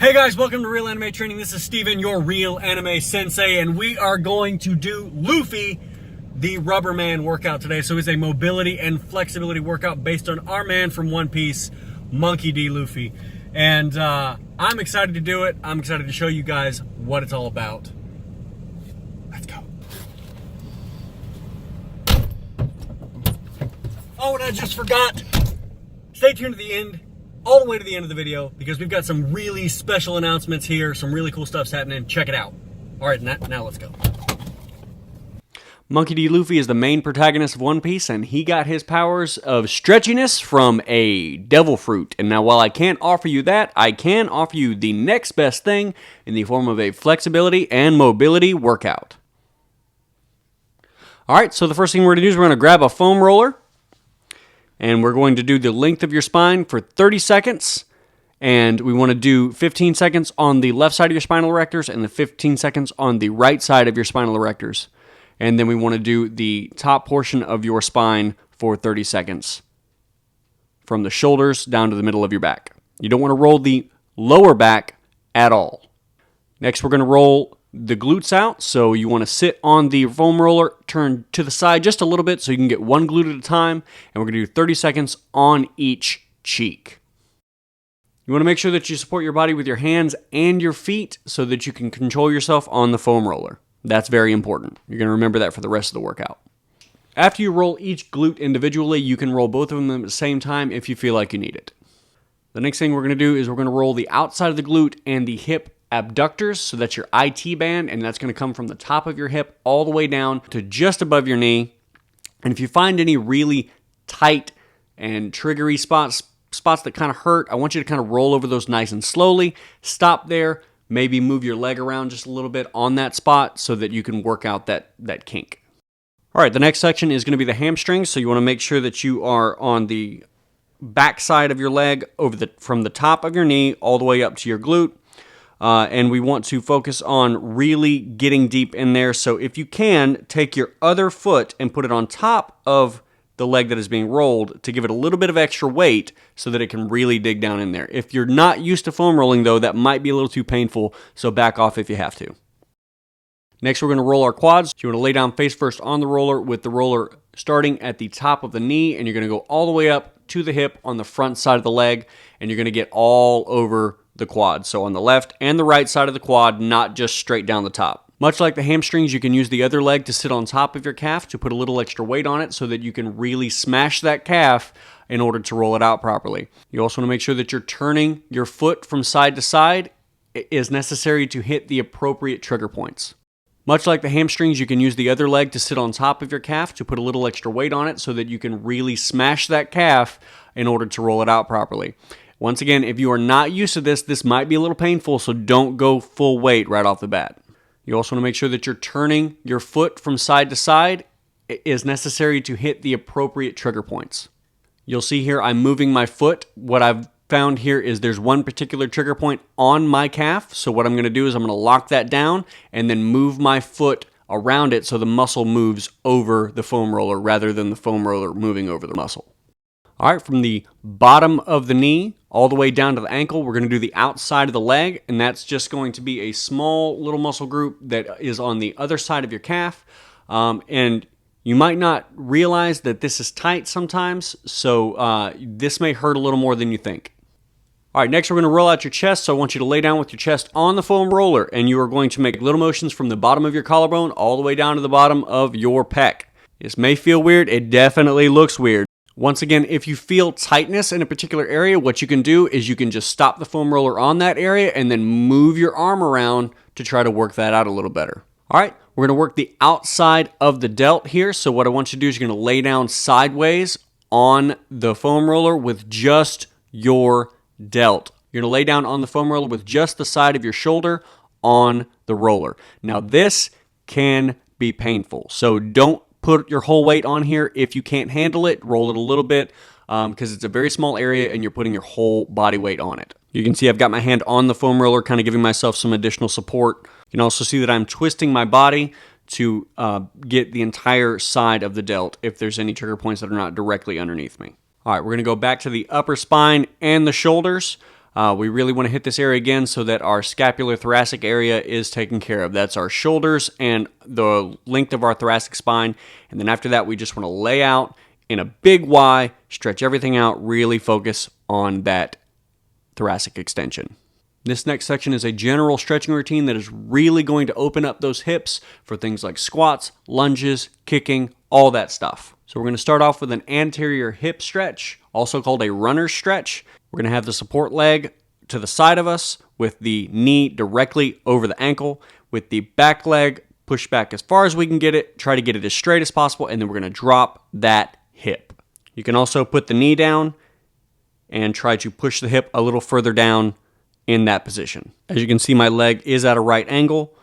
Hey guys, welcome to Real Anime Training. This is Steven, your Real Anime Sensei, and we are going to do Luffy the Rubber Man workout today. So it's a mobility and flexibility workout based on our man from One Piece, Monkey D. Luffy. And I'm excited to do it. I'm excited to show you guys what it's all about. Let's go. Oh, and I just forgot. Stay tuned to the end. All the way to the end of the video, because we've got some really special announcements here. Some really cool stuff's happening. Check it out. All right, now let's go. Monkey D. Luffy is the main protagonist of One Piece, and he got his powers of stretchiness from a devil fruit. And now, while I can't offer you that, I can offer you the next best thing in the form of a flexibility and mobility workout. All right, so the first thing we're going to do is we're going to grab a foam roller. And we're going to do the length of your spine for 30 seconds. And we want to do 15 seconds on the left side of your spinal erectors and the 15 seconds on the right side of your spinal erectors. And then we want to do the top portion of your spine for 30 seconds. From the shoulders down to the middle of your back. You don't want to roll the lower back at all. Next, we're going to roll the glutes out. So you want to sit on the foam roller, turn to the side just a little bit so you can get one glute at a time. And we're going to do 30 seconds on each cheek. You want to make sure that you support your body with your hands and your feet so that you can control yourself on the foam roller. That's very important. You're going to remember that for the rest of the workout. After you roll each glute individually, you can roll both of them at the same time if you feel like you need it. The next thing we're going to do is we're going to roll the outside of the glute and the hip abductors, so that's your IT band, and that's going to come from the top of your hip all the way down to just above your knee. And if you find any really tight and triggery spots that kind of hurt, I want you to kind of roll over those nice and slowly. Stop there, maybe move your leg around just a little bit on that spot so that you can work out that kink. All right, the next section is going to be the hamstrings, so you want to make sure that you are on the back side of your leg from the top of your knee all the way up to your glute. And we want to focus on really getting deep in there. So if you can, take your other foot and put it on top of the leg that is being rolled to give it a little bit of extra weight so that it can really dig down in there. If you're not used to foam rolling, though, that might be a little too painful, so back off if you have to. Next, we're going to roll our quads. So you want to lay down face first on the roller with the roller starting at the top of the knee, and you're going to go all the way up to the hip on the front side of the leg, and you're going to get all over the quad. So on the left and the right side of the quad, not just straight down the top. Much like the hamstrings, you can use the other leg to sit on top of your calf to put a little extra weight on it so that you can really smash that calf in order to roll it out properly. You also want to make sure that you're turning your foot from side to side. It is necessary to hit the appropriate trigger points. Much like the hamstrings, you can use the other leg to sit on top of your calf to put a little extra weight on it so that you can really smash that calf in order to roll it out properly. Once again, if you are not used to this might be a little painful, so don't go full weight right off the bat. You also want to make sure that you're turning your foot from side to side. It is necessary to hit the appropriate trigger points. You'll see here I'm moving my foot. What I've found here is there's one particular trigger point on my calf, so what I'm going to do is I'm going to lock that down and then move my foot around it so the muscle moves over the foam roller rather than the foam roller moving over the muscle. All right, from the bottom of the knee all the way down to the ankle, we're going to do the outside of the leg, and that's just going to be a small little muscle group that is on the other side of your calf. And you might not realize that this is tight sometimes, so this may hurt a little more than you think. All right, next we're going to roll out your chest, so I want you to lay down with your chest on the foam roller, and you are going to make little motions from the bottom of your collarbone all the way down to the bottom of your pec. This may feel weird. It definitely looks weird. Once again, if you feel tightness in a particular area, what you can do is you can just stop the foam roller on that area and then move your arm around to try to work that out a little better. All right, we're going to work the outside of the delt here. So what I want you to do is you're going to lay down sideways on the foam roller with just your delt. You're going to lay down on the foam roller with just the side of your shoulder on the roller. Now this can be painful, so don't put your whole weight on here. If you can't handle it, roll it a little bit because it's a very small area and you're putting your whole body weight on it. You can see I've got my hand on the foam roller, kind of giving myself some additional support. You can also see that I'm twisting my body to get the entire side of the delt if there's any trigger points that are not directly underneath me. All right, we're going to go back to the upper spine and the shoulders. We really want to hit this area again so that our scapular-thoracic area is taken care of. That's our shoulders and the length of our thoracic spine. And then after that, we just want to lay out in a big Y, stretch everything out, really focus on that thoracic extension. This next section is a general stretching routine that is really going to open up those hips for things like squats, lunges, kicking, all that stuff. So we're going to start off with an anterior hip stretch, also called a runner's stretch. We're going to have the support leg to the side of us with the knee directly over the ankle, with the back leg pushed back as far as we can get it, try to get it as straight as possible, and then we're going to drop that hip. You can also put the knee down and try to push the hip a little further down in that position. As you can see, my leg is at a right angle,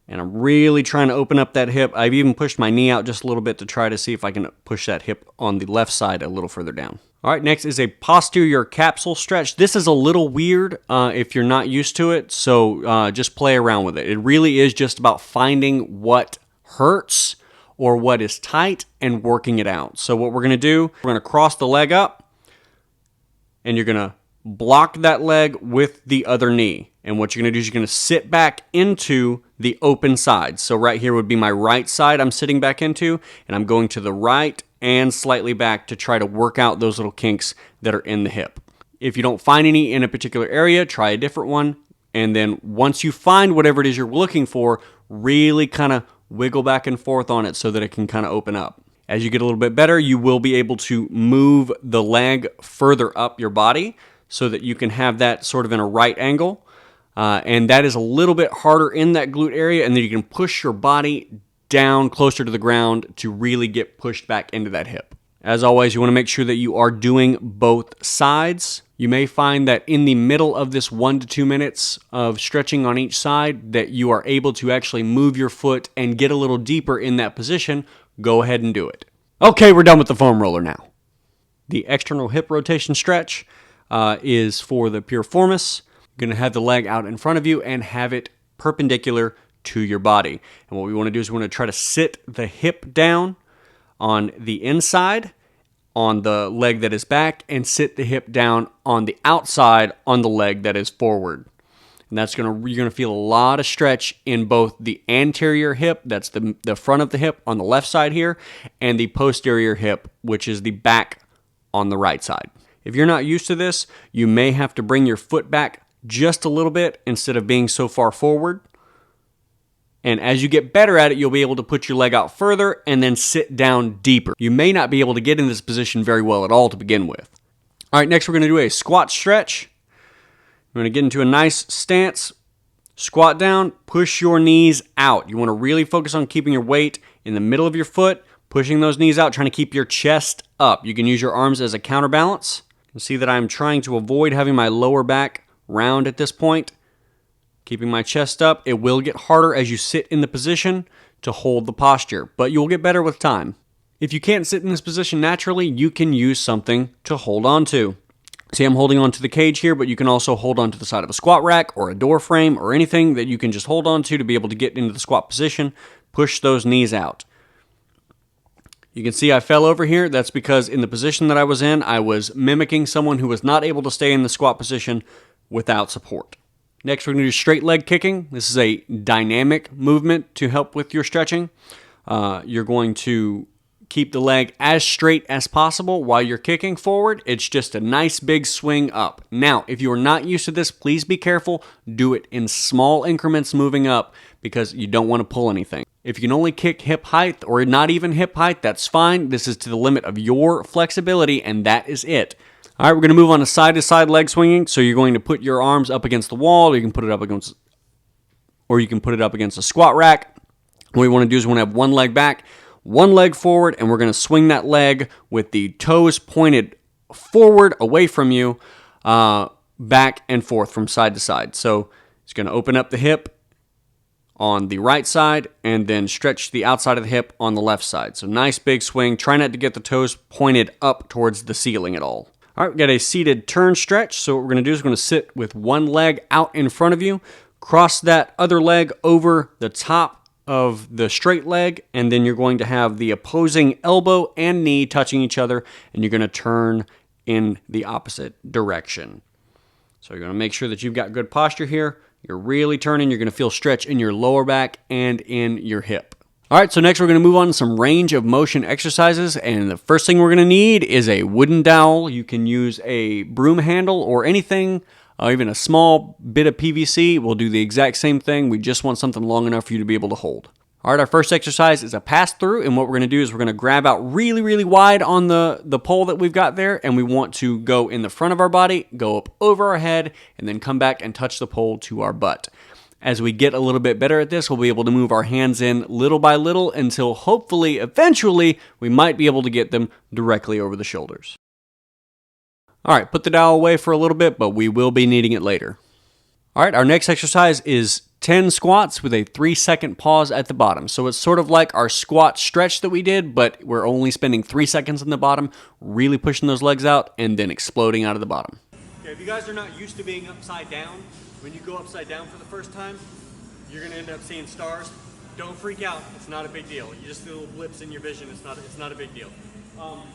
and I'm really trying to open up that hip. I've even pushed my knee out just a little bit to try to see if I can push that hip on the left side a little further down. All right, next is a posterior capsule stretch. This is a little weird if you're not used to it, so just play around with it. It really is just about finding what hurts or what is tight and working it out. So what we're going to do, we're going to cross the leg up, and you're going to block that leg with the other knee. And what you're going to do is you're going to sit back into the open side. So right here would be my right side I'm sitting back into, and I'm going to the right and slightly back to try to work out those little kinks that are in the hip. If you don't find any in a particular area, try a different one. And then once you find whatever it is you're looking for, really kind of wiggle back and forth on it so that it can kind of open up. As you get a little bit better, you will be able to move the leg further up your body so that you can have that sort of in a right angle. And that is a little bit harder in that glute area, and then you can push your body down closer to the ground to really get pushed back into that hip. As always, you want to make sure that you are doing both sides. You may find that in the middle of this 1 to 2 minutes of stretching on each side that you are able to actually move your foot and get a little deeper in that position. Go ahead and do it. Okay, we're done with the foam roller now. The external hip rotation stretch is for the piriformis. You're going to have the leg out in front of you and have it perpendicular to your body. And what we want to do is we want to try to sit the hip down on the inside on the leg that is back and sit the hip down on the outside on the leg that is forward. And that's you're going to feel a lot of stretch in both the anterior hip, that's the front of the hip on the left side here, and the posterior hip, which is the back on the right side. If you're not used to this, you may have to bring your foot back just a little bit instead of being so far forward. And as you get better at it, you'll be able to put your leg out further and then sit down deeper. You may not be able to get in this position very well at all to begin with. All right, next we're going to do a squat stretch. We're going to get into a nice stance, squat down, push your knees out. You want to really focus on keeping your weight in the middle of your foot, pushing those knees out, trying to keep your chest up. You can use your arms as a counterbalance. You can see that I'm trying to avoid having my lower back round at this point. Keeping my chest up. It will get harder as you sit in the position to hold the posture, but you'll get better with time. If you can't sit in this position naturally, you can use something to hold on to. See, I'm holding on to the cage here, but you can also hold on to the side of a squat rack or a door frame or anything that you can just hold on to be able to get into the squat position. Push those knees out. You can see I fell over here. That's because in the position that I was in, I was mimicking someone who was not able to stay in the squat position without support. Next, we're going to do straight leg kicking. This is a dynamic movement to help with your stretching. You're going to keep the leg as straight as possible while you're kicking forward. It's just a nice big swing up. Now, if you are not used to this, please be careful. Do it in small increments moving up because you don't want to pull anything. If you can only kick hip height or not even hip height, that's fine. This is to the limit of your flexibility, and that is it. All right, we're going to move on to side-to-side leg swinging. So you're going to put your arms up against the wall, or you can put it up against a squat rack. What we want to do is we want to have one leg back, one leg forward, and we're going to swing that leg with the toes pointed forward away from you, back and forth from side to side. So it's going to open up the hip on the right side and then stretch the outside of the hip on the left side. So nice big swing. Try not to get the toes pointed up towards the ceiling at all. All right, we've got a seated turn stretch. So what we're going to do is we're going to sit with one leg out in front of you, cross that other leg over the top of the straight leg, and then you're going to have the opposing elbow and knee touching each other, and you're going to turn in the opposite direction. So you're going to make sure that you've got good posture here. You're really turning. You're going to feel stretch in your lower back and in your hip. All right, so next we're going to move on to some range of motion exercises, and the first thing we're going to need is a wooden dowel. You can use a broom handle or anything, even a small bit of PVC will do the exact same thing. We just want something long enough for you to be able to hold. All right, our first exercise is a pass-through, and what we're going to do is we're going to grab out really, really wide on the pole that we've got there, and we want to go in the front of our body, go up over our head, and then come back and touch the pole to our butt. As we get a little bit better at this, we'll be able to move our hands in little by little until hopefully, eventually, we might be able to get them directly over the shoulders. All right, put the dowel away for a little bit, but we will be needing it later. All right, our next exercise is 10 squats with a 3-second pause at the bottom. So it's sort of like our squat stretch that we did, but we're only spending 3 seconds in the bottom, really pushing those legs out, and then exploding out of the bottom. Okay, if you guys are not used to being upside down, when you go upside down for the first time, you're going to end up seeing stars. Don't freak out. It's not a big deal. You just see little blips in your vision. It's not a big deal.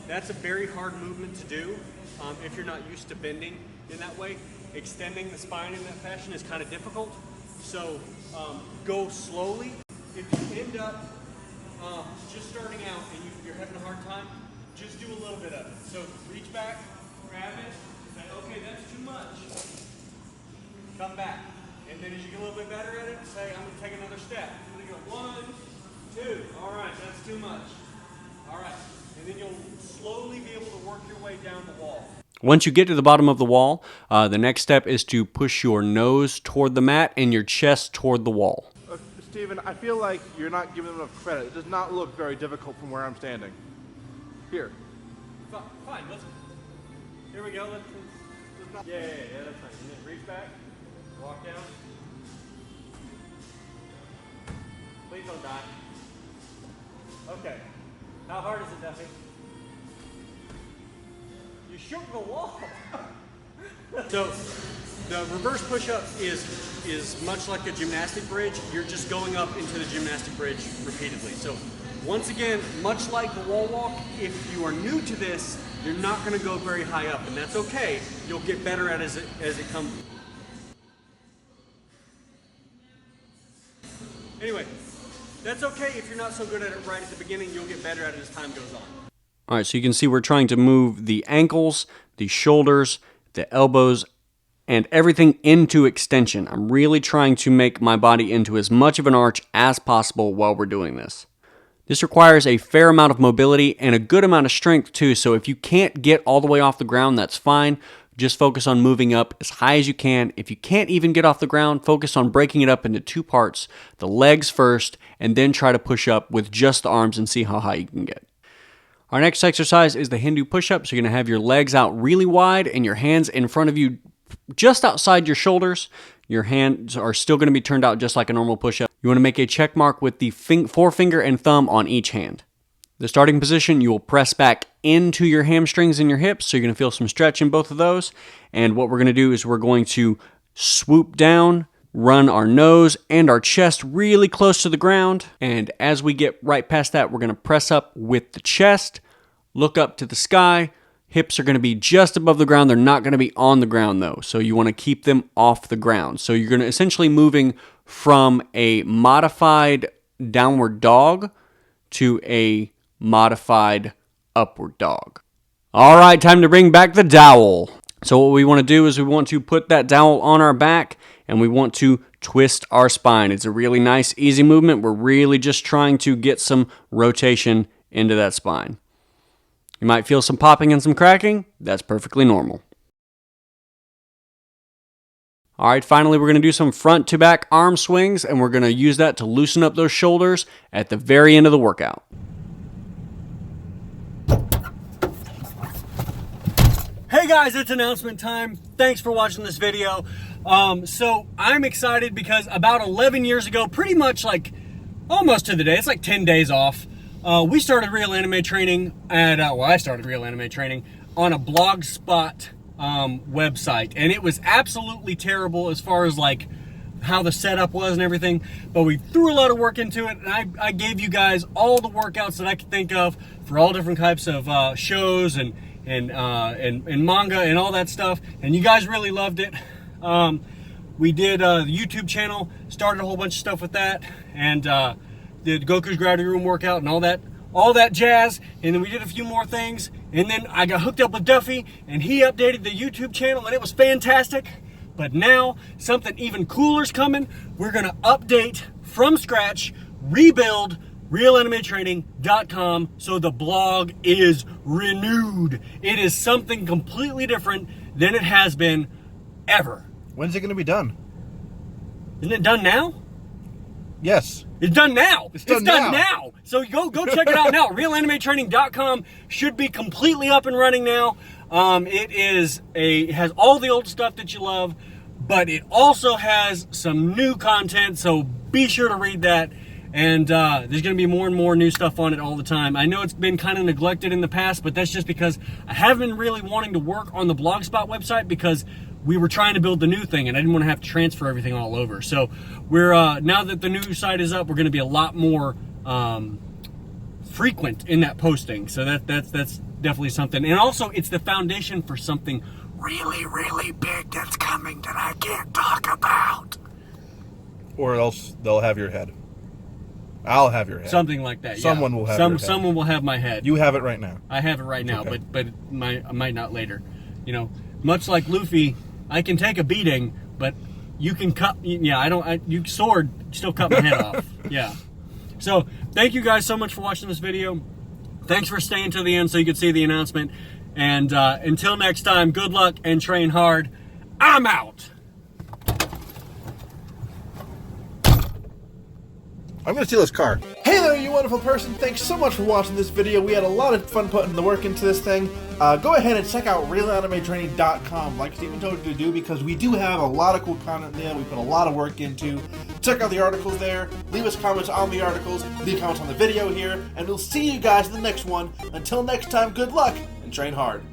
That's a very hard movement to do if you're not used to bending in that way. Extending the spine in that fashion is kind of difficult. So go slowly. If you end up just starting out and you're having a hard time, just do a little bit of it. So reach back, grab it, say, okay, that's too much. Come back. And then as you get a little bit better at it, say, I'm going to take another step. I'm going to go 1, 2. All right, that's too much. All right. And then you'll slowly be able to work your way down the wall. Once you get to the bottom of the wall, the next step is to push your nose toward the mat and your chest toward the wall. Steven, I feel like you're not giving them enough credit. It does not look very difficult from where I'm standing. Here. Fine. Here we go. Yeah, that's fine. And then reach back. Walk down. Please don't die. Okay. How hard is it, Duffy? You shook the wall. So the reverse push-up is much like a gymnastic bridge. You're just going up into the gymnastic bridge repeatedly. So once again, much like the wall walk, if you are new to this, you're not going to go very high up, and that's okay. You'll get better at it as it comes. Anyway, that's okay if you're not so good at it right at the beginning. You'll get better at it as time goes on. All right, so you can see we're trying to move the ankles, the shoulders, the elbows, and everything into extension. I'm really trying to make my body into as much of an arch as possible while we're doing this. This requires a fair amount of mobility and a good amount of strength too, so if you can't get all the way off the ground, that's fine. Just focus on moving up as high as you can. If you can't even get off the ground, focus on breaking it up into 2 parts, the legs first, and then try to push up with just the arms and see how high you can get. Our next exercise is the Hindu push-up. So you're going to have your legs out really wide and your hands in front of you just outside your shoulders. Your hands are still going to be turned out just like a normal push-up. You want to make a check mark with the forefinger and thumb on each hand. The starting position, you will press back into your hamstrings and your hips, so you're going to feel some stretch in both of those. And what we're going to do is we're going to swoop down, run our nose and our chest really close to the ground. And as we get right past that, we're going to press up with the chest, look up to the sky. Hips are going to be just above the ground. They're not going to be on the ground though, so you want to keep them off the ground. So you're going to essentially moving from a modified downward dog to a modified upward dog. All right, time to bring back the dowel. So what we want to do is we want to put that dowel on our back and we want to twist our spine. It's a really nice, easy movement. We're really just trying to get some rotation into that spine. You might feel some popping and some cracking. That's perfectly normal. All right, finally, we're going to do some front to back arm swings, and we're going to use that to loosen up those shoulders at the very end of the workout. Hey guys, it's announcement time. Thanks for watching this video. So I'm excited because about 11 years ago, pretty much like almost to the day, it's like 10 days off, we started real anime training at, I started real anime training on a Blogspot website, and it was absolutely terrible as far as like how the setup was and everything, but we threw a lot of work into it, and I gave you guys all the workouts that I could think of for all different types of shows and manga and all that stuff, and you guys really loved it. We did the YouTube channel, started a whole bunch of stuff with that, and did Goku's Gravity Room workout and all that jazz. And then we did a few more things, and then I got hooked up with Duffy, and he updated the YouTube channel, and it was fantastic. But now something even cooler's coming. We're gonna update from scratch, rebuild RealAnimeTraining.com, so the blog is renewed. It is something completely different than it has been ever. When's it going to be done? Isn't it done now? Yes. It's done now. It's done now. So go check it out now. RealAnimeTraining.com should be completely up and running now. It has all the old stuff that you love, but it also has some new content, so be sure to read that. And there's going to be more and more new stuff on it all the time. I know it's been kind of neglected in the past, but that's just because I haven't been really wanting to work on the Blogspot website because we were trying to build the new thing, and I didn't want to have to transfer everything all over. So we're now that the new site is up, we're going to be a lot more frequent in that posting. So that's definitely something. And also, it's the foundation for something really, really big that's coming that I can't talk about. Or else they'll have your head. I'll have your head. Something like that. Someone will have your head. Someone will have my head. You have it right now. I have it right now, okay. but I might not later. You know, much like Luffy, I can take a beating, but you can cut. Yeah, you sword still cut my head off. Yeah. So thank you guys so much for watching this video. Thanks for staying to the end so you could see the announcement. And until next time, good luck and train hard. I'm out. I'm going to steal his car. Hey there, you wonderful person. Thanks so much for watching this video. We had a lot of fun putting the work into this thing. Go ahead and check out RealAnimeTraining.com like Steven told you to do, because we do have a lot of cool content there. We put a lot of work into. Check out the articles there. Leave us comments on the articles. Leave comments on the video here. And we'll see you guys in the next one. Until next time, good luck and train hard.